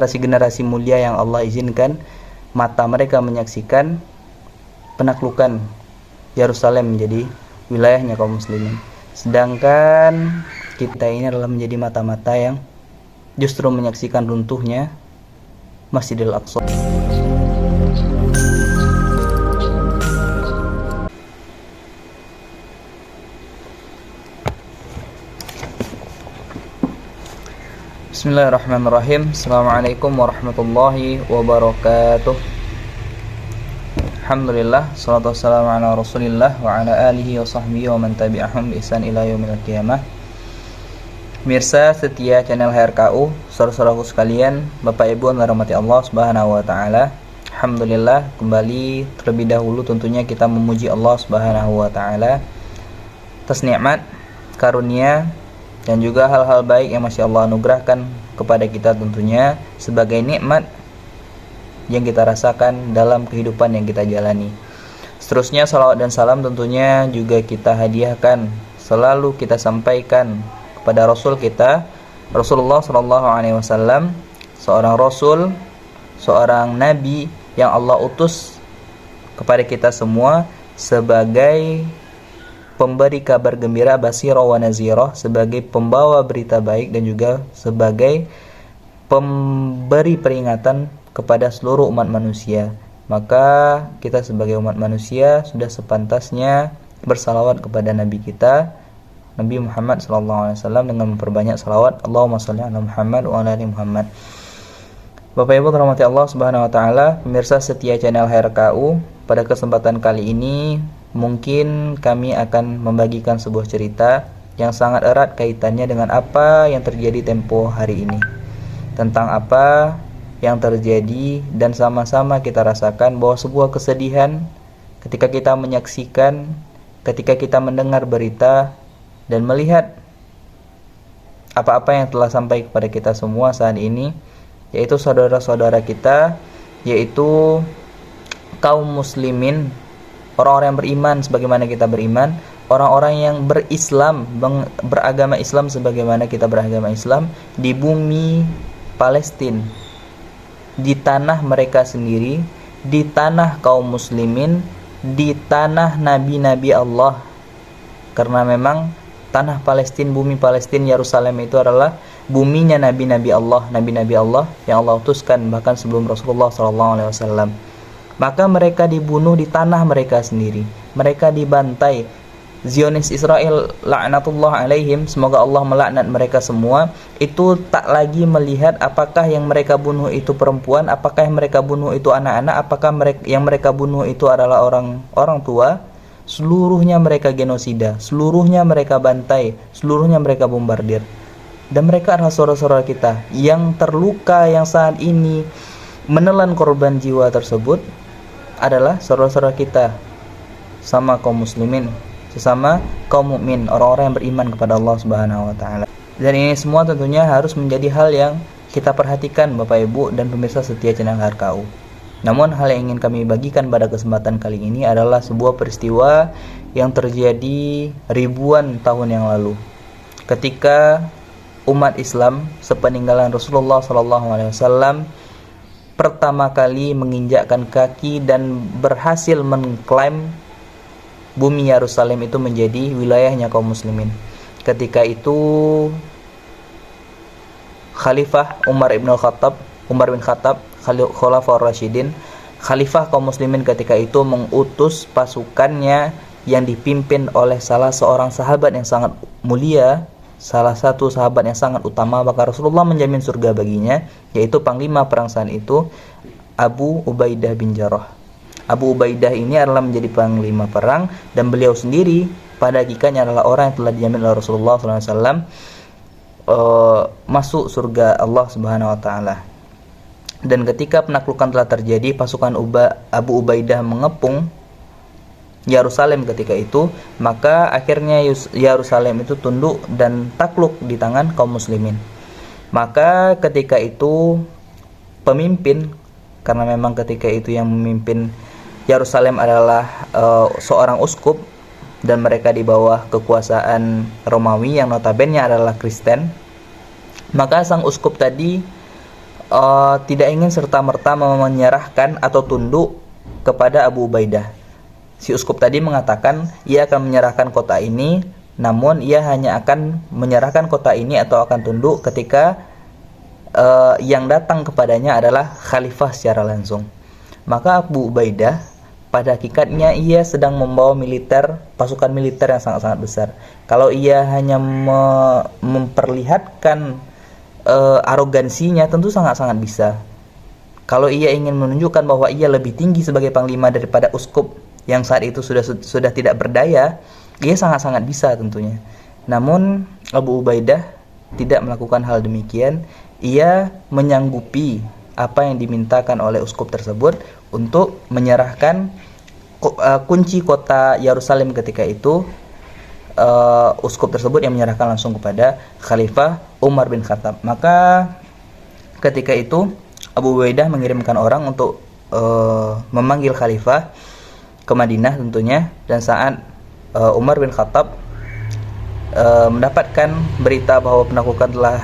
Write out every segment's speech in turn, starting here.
generasi mulia yang Allah izinkan mata mereka menyaksikan penaklukan Yerusalem menjadi wilayahnya kaum muslimin. Sedangkan kita ini adalah menjadi mata-mata yang justru menyaksikan runtuhnya Masjidil Aqsa. Bismillahirrahmanirrahim. Assalamualaikum warahmatullahi wabarakatuh. Alhamdulillah, salatu wassalamu ala rasulillah wa ala alihi wa sahbihi wa man tabi'ahum bi ihsan ila yaumil qiyamah. Mirsa setia channel HRKU, saudara-saudaraku sekalian, Bapak Ibu yang dirahmati Allah Subhanahu wa taala. Alhamdulillah, kembali terlebih dahulu tentunya kita memuji Allah Subhanahu wa taala atas nikmat, karunia dan juga hal-hal baik yang masih Allah anugerahkan kepada kita tentunya sebagai nikmat yang kita rasakan dalam kehidupan yang kita jalani. Seterusnya salawat dan salam tentunya juga kita hadiahkan, selalu kita sampaikan kepada Rasul kita, Rasulullah SAW, seorang Rasul, seorang Nabi yang Allah utus kepada kita semua sebagai pemberi kabar gembira, basira wa nazira, sebagai pembawa berita baik dan juga sebagai pemberi peringatan kepada seluruh umat manusia. Maka kita sebagai umat manusia sudah sepantasnya bersalawat kepada Nabi kita, Nabi Muhammad SAW, dengan memperbanyak salawat. Allahumma shalli ala Muhammad wa ala ali Muhammad. Bapak Ibu dirahmati Allah Subhanahu wa taala, pemirsa setia channel HRKU, pada kesempatan kali ini mungkin kami akan membagikan sebuah cerita yang sangat erat kaitannya dengan apa yang terjadi tempo hari ini, tentang apa yang terjadi, dan sama-sama kita rasakan bahwa sebuah kesedihan ketika kita menyaksikan, ketika kita mendengar berita dan melihat apa-apa yang telah sampai kepada kita semua saat ini, yaitu saudara-saudara kita, yaitu kaum muslimin, orang-orang yang beriman sebagaimana kita beriman, orang-orang yang berislam, beragama Islam sebagaimana kita beragama Islam, di bumi Palestina, di tanah mereka sendiri, di tanah kaum muslimin, di tanah nabi-nabi Allah. Karena memang tanah Palestina, bumi Palestina, Yerusalem itu adalah buminya nabi-nabi Allah, nabi-nabi Allah yang Allah utuskan bahkan sebelum Rasulullah SAW. Maka mereka dibunuh di tanah mereka sendiri, mereka dibantai. Zionis Israel laknatullah alaihim, semoga Allah melaknat mereka semua, itu tak lagi melihat apakah yang mereka bunuh itu perempuan, apakah yang mereka bunuh itu anak-anak, apakah yang mereka bunuh itu adalah orang tua. Seluruhnya mereka genosida, seluruhnya mereka bantai, seluruhnya mereka bombardir. Dan mereka adalah saudara-saudara kita yang terluka, yang saat ini menelan korban jiwa tersebut adalah saudara-saudara kita, sama kaum muslimin, sesama kaum mukmin, orang-orang yang beriman kepada Allah Subhanahu wa taala. Dan ini semua tentunya harus menjadi hal yang kita perhatikan Bapak Ibu dan pemirsa setia channel HRKU. Namun hal yang ingin kami bagikan pada kesempatan kali ini adalah sebuah peristiwa yang terjadi ribuan tahun yang lalu, ketika umat Islam sepeninggalan Rasulullah SAW pertama kali menginjakkan kaki dan berhasil mengklaim bumi Yerusalem itu menjadi wilayahnya kaum muslimin. Ketika itu Khalifah Umar bin Khattab, Khulafaur Rasyidin, Khalifah kaum muslimin ketika itu mengutus pasukannya yang dipimpin oleh salah seorang sahabat yang sangat mulia, salah satu sahabat yang sangat utama, maka Rasulullah menjamin surga baginya, yaitu panglima perang saat itu, Abu Ubaidah bin Jarrah. Abu Ubaidah ini adalah menjadi panglima perang, dan beliau sendiri pada hakikatnya adalah orang yang telah dijamin oleh Rasulullah SAW masuk surga Allah Subhanahu wa taala. Dan ketika penaklukan telah terjadi, pasukan Abu Ubaidah mengepung Yerusalem ketika itu, maka akhirnya Yerusalem itu tunduk dan takluk di tangan kaum muslimin. Maka ketika itu pemimpin, karena memang ketika itu yang memimpin Yerusalem adalah seorang uskup, dan mereka di bawah kekuasaan Romawi yang notabene adalah Kristen, maka sang uskup tadi tidak ingin serta-merta menyerahkan atau tunduk kepada Abu Ubaidah. Si uskup tadi mengatakan ia akan menyerahkan kota ini, namun ia hanya akan menyerahkan kota ini atau akan tunduk ketika yang datang kepadanya adalah khalifah secara langsung. Maka Abu Ubaidah pada hakikatnya ia sedang membawa pasukan militer yang sangat-sangat besar. Kalau ia hanya memperlihatkan arogansinya, tentu sangat-sangat bisa. Kalau ia ingin menunjukkan bahwa ia lebih tinggi sebagai panglima daripada uskup yang saat itu sudah tidak berdaya, ia sangat-sangat bisa tentunya. Namun Abu Ubaidah tidak melakukan hal demikian. Ia menyanggupi apa yang dimintakan oleh uskup tersebut untuk menyerahkan kunci kota Yerusalem ketika itu. Uskup tersebut yang menyerahkan langsung kepada Khalifah Umar bin Khattab. Maka ketika itu Abu Ubaidah mengirimkan orang untuk memanggil Khalifah ke Madinah tentunya. Dan saat Umar bin Khattab mendapatkan berita bahwa penaklukan telah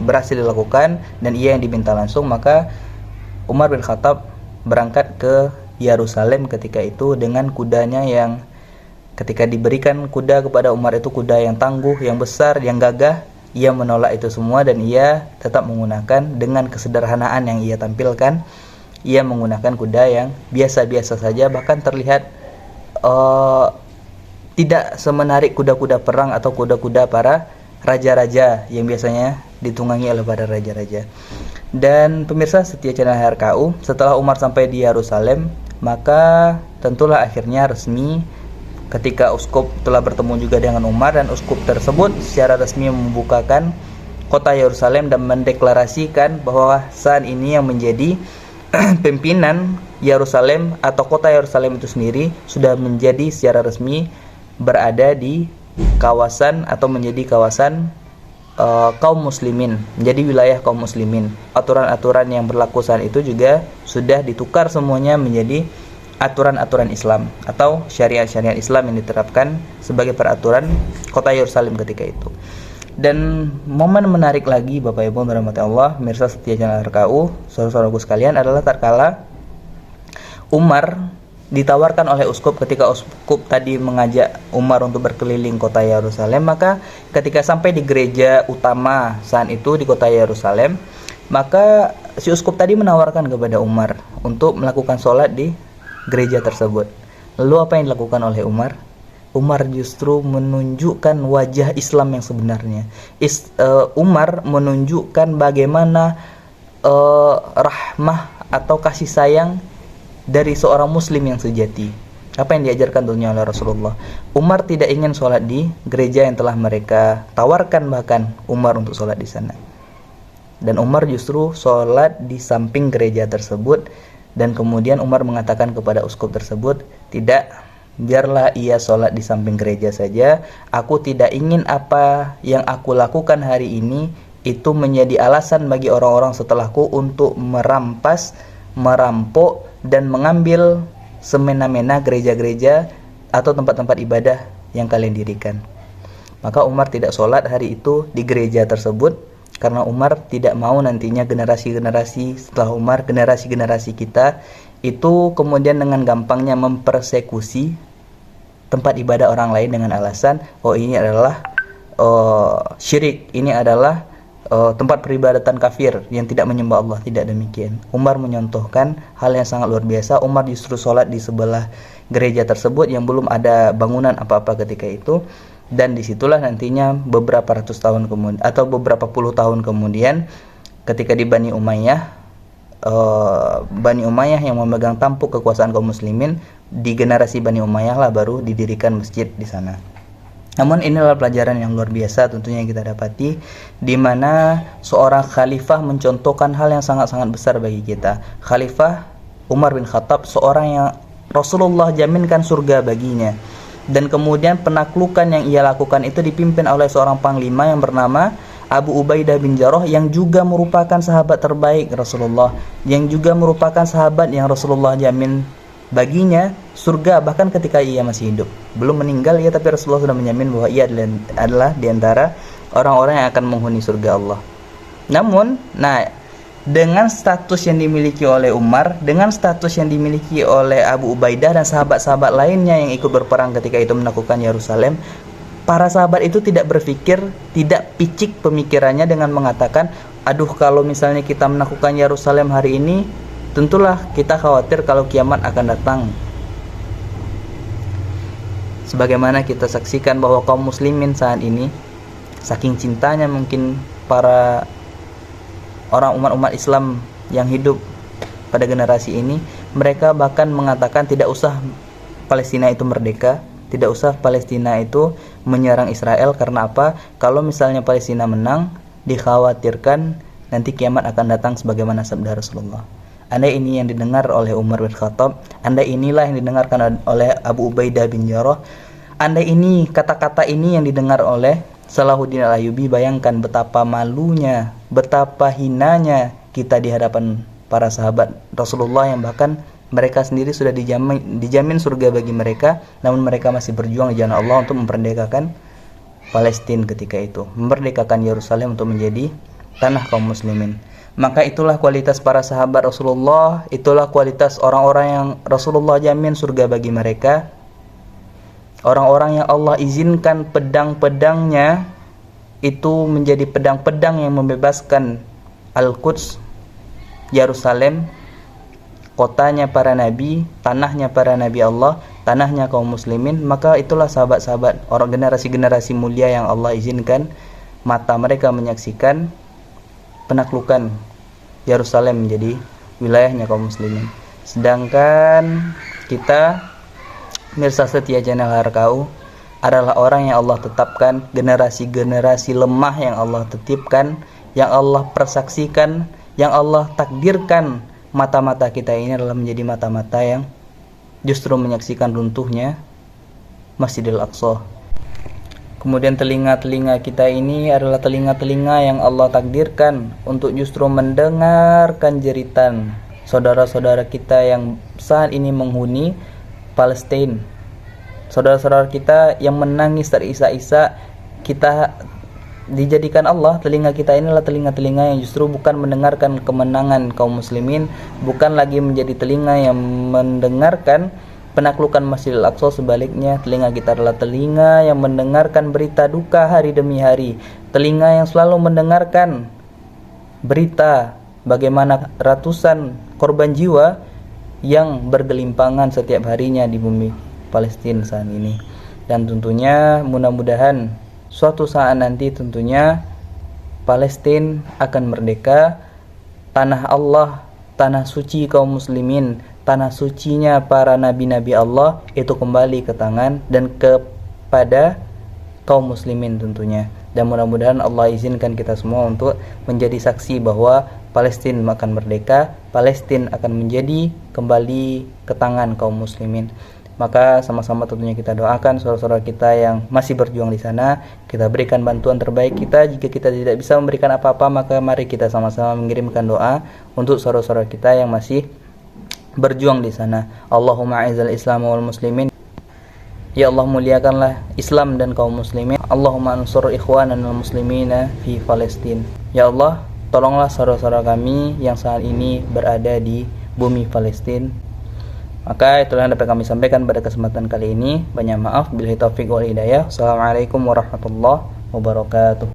berhasil dilakukan dan ia yang diminta langsung, maka Umar bin Khattab berangkat ke Yerusalem ketika itu dengan kudanya yang ketika diberikan kuda kepada Umar itu kuda yang tangguh, yang besar, yang gagah, ia menolak itu semua dan ia tetap menggunakan dengan kesederhanaan yang ia tampilkan. Ia menggunakan kuda yang biasa-biasa saja, bahkan terlihat tidak semenarik kuda-kuda perang atau kuda-kuda para raja-raja yang biasanya ditunggangi oleh para raja-raja. Dan pemirsa setia channel HRKU, setelah Umar sampai di Yerusalem, maka tentulah akhirnya resmi ketika uskup telah bertemu juga dengan Umar, dan uskup tersebut secara resmi membukakan kota Yerusalem dan mendeklarasikan bahwa saat ini yang menjadi pimpinan Yerusalem atau kota Yerusalem itu sendiri sudah menjadi secara resmi berada di kawasan atau menjadi kawasan kaum muslimin, menjadi wilayah kaum muslimin. Aturan-aturan yang berlaku saat itu juga sudah ditukar semuanya menjadi aturan-aturan Islam atau syariat-syariat Islam yang diterapkan sebagai peraturan kota Yerusalem ketika itu. Dan momen menarik lagi Bapak Ibu berahmati Allah, pemirsa setia channel RKU, saudara-saudaraku sekalian, adalah tatkala Umar ditawarkan oleh uskup. Ketika uskup tadi mengajak Umar untuk berkeliling kota Yerusalem, maka ketika sampai di gereja utama saat itu di kota Yerusalem, maka si uskup tadi menawarkan kepada Umar untuk melakukan sholat di gereja tersebut. Lalu apa yang dilakukan oleh Umar? Umar justru menunjukkan wajah Islam yang sebenarnya. Umar menunjukkan bagaimana rahmah atau kasih sayang dari seorang muslim yang sejati. Apa yang diajarkan dunia oleh Rasulullah. Umar tidak ingin sholat di gereja yang telah mereka tawarkan bahkan Umar untuk sholat di sana. Dan Umar justru sholat di samping gereja tersebut. Dan kemudian Umar mengatakan kepada uskup tersebut, tidak, biarlah ia sholat di samping gereja saja. Aku tidak ingin apa yang aku lakukan hari ini itu menjadi alasan bagi orang-orang setelahku untuk merampas, merampok, dan mengambil semena-mena gereja-gereja atau tempat-tempat ibadah yang kalian dirikan. Maka Umar tidak sholat hari itu di gereja tersebut, karena Umar tidak mau nantinya generasi-generasi setelah Umar, generasi-generasi kita itu kemudian dengan gampangnya mempersekusi tempat ibadah orang lain dengan alasan, oh ini adalah syirik, ini adalah tempat peribadatan kafir yang tidak menyembah Allah. Tidak demikian. Umar menyontohkan hal yang sangat luar biasa. Umar justru sholat di sebelah gereja tersebut yang belum ada bangunan apa-apa ketika itu. Dan disitulah nantinya beberapa ratus tahun kemudian atau beberapa puluh tahun kemudian, ketika di Bani Umayyah yang memegang tampuk kekuasaan kaum muslimin, di generasi Bani Umayyah lah baru didirikan masjid di sana. Namun inilah pelajaran yang luar biasa tentunya yang kita dapati, di mana seorang khalifah mencontohkan hal yang sangat-sangat besar bagi kita. Khalifah Umar bin Khattab, seorang yang Rasulullah jaminkan surga baginya. Dan kemudian penaklukan yang ia lakukan itu dipimpin oleh seorang panglima yang bernama Abu Ubaidah bin Jarrah, yang juga merupakan sahabat terbaik Rasulullah, yang juga merupakan sahabat yang Rasulullah jamin baginya surga bahkan ketika ia masih hidup. Belum meninggal ya, tapi Rasulullah sudah menjamin bahwa ia adalah di antara orang-orang yang akan menghuni surga Allah. Namun, dengan status yang dimiliki oleh Umar, dengan status yang dimiliki oleh Abu Ubaidah dan sahabat-sahabat lainnya yang ikut berperang ketika itu menaklukkan Yerusalem, para sahabat itu tidak berpikir, tidak picik pemikirannya dengan mengatakan, aduh kalau misalnya kita menaklukkan Yerusalem hari ini, tentulah kita khawatir kalau kiamat akan datang. Sebagaimana kita saksikan bahwa kaum muslimin saat ini, saking cintanya mungkin para orang umat Islam yang hidup pada generasi ini, mereka bahkan mengatakan tidak usah Palestina itu merdeka, tidak usah Palestina itu menyerang Israel. Karena apa? Kalau misalnya Palestina menang, dikhawatirkan nanti kiamat akan datang sebagaimana sabda Rasulullah. Andai ini yang didengar oleh Umar bin Khattab, andai inilah yang didengarkan oleh Abu Ubaidah bin Jarrah, andai ini kata-kata ini yang didengar oleh Salahuddin Al-Ayyubi, bayangkan betapa malunya, betapa hinanya kita di hadapan para sahabat Rasulullah yang bahkan mereka sendiri sudah dijamin surga bagi mereka, namun mereka masih berjuang di jalan Allah untuk memerdekakan Palestina ketika itu, memerdekakan Yerusalem untuk menjadi tanah kaum muslimin. Maka itulah kualitas para sahabat Rasulullah, itulah kualitas orang-orang yang Rasulullah jamin surga bagi mereka. Orang-orang yang Allah izinkan pedang-pedangnya itu menjadi pedang-pedang yang membebaskan Al-Quds, Yerusalem, kotanya para nabi, tanahnya para nabi Allah, tanahnya kaum muslimin. Maka itulah sahabat-sahabat, orang generasi-generasi mulia yang Allah izinkan mata mereka menyaksikan penaklukan Yerusalem menjadi wilayahnya kaum muslimin. Sedangkan kita mirsa setia channel Harkau adalah orang yang Allah tetapkan, generasi-generasi lemah yang Allah titipkan, yang Allah persaksikan, yang Allah takdirkan. Mata-mata kita ini adalah menjadi mata-mata yang justru menyaksikan runtuhnya Masjidil Aqsa. Kemudian telinga-telinga kita ini adalah telinga-telinga yang Allah takdirkan untuk justru mendengarkan jeritan saudara-saudara kita yang saat ini menghuni Palestina, saudara-saudara kita yang menangis terisak-isak. Kita dijadikan Allah, telinga kita ini adalah telinga-telinga yang justru bukan mendengarkan kemenangan kaum muslimin, bukan lagi menjadi telinga yang mendengarkan penaklukan Masjidil Aqsa. Sebaliknya, telinga kita adalah telinga yang mendengarkan berita duka hari demi hari, telinga yang selalu mendengarkan berita bagaimana ratusan korban jiwa yang bergelimpangan setiap harinya di bumi Palestina saat ini. Dan tentunya mudah-mudahan suatu saat nanti tentunya Palestina akan merdeka, tanah Allah, tanah suci kaum muslimin, tanah sucinya para nabi-nabi Allah itu kembali ke tangan dan kepada kaum muslimin tentunya. Dan mudah-mudahan Allah izinkan kita semua untuk menjadi saksi bahwa Palestina akan merdeka, Palestina akan menjadi kembali ke tangan kaum muslimin. Maka sama-sama tentunya kita doakan saudara-saudara kita yang masih berjuang di sana, kita berikan bantuan terbaik kita. Jika kita tidak bisa memberikan apa-apa, maka mari kita sama-sama mengirimkan doa untuk saudara-saudara kita yang masih berjuang di sana. Allahumma a'izzal Islam wal muslimin. Ya Allah, muliakanlah Islam dan kaum muslimin. Allahumma ansur ikhwanan wal muslimina fi Palestina. Ya Allah, tolonglah saudara-saudara kami yang saat ini berada di bumi Palestina. Maka itulah yang dapat kami sampaikan pada kesempatan kali ini. Banyak maaf, billahi taufiq wal hidayah. Assalamualaikum warahmatullahi wabarakatuh.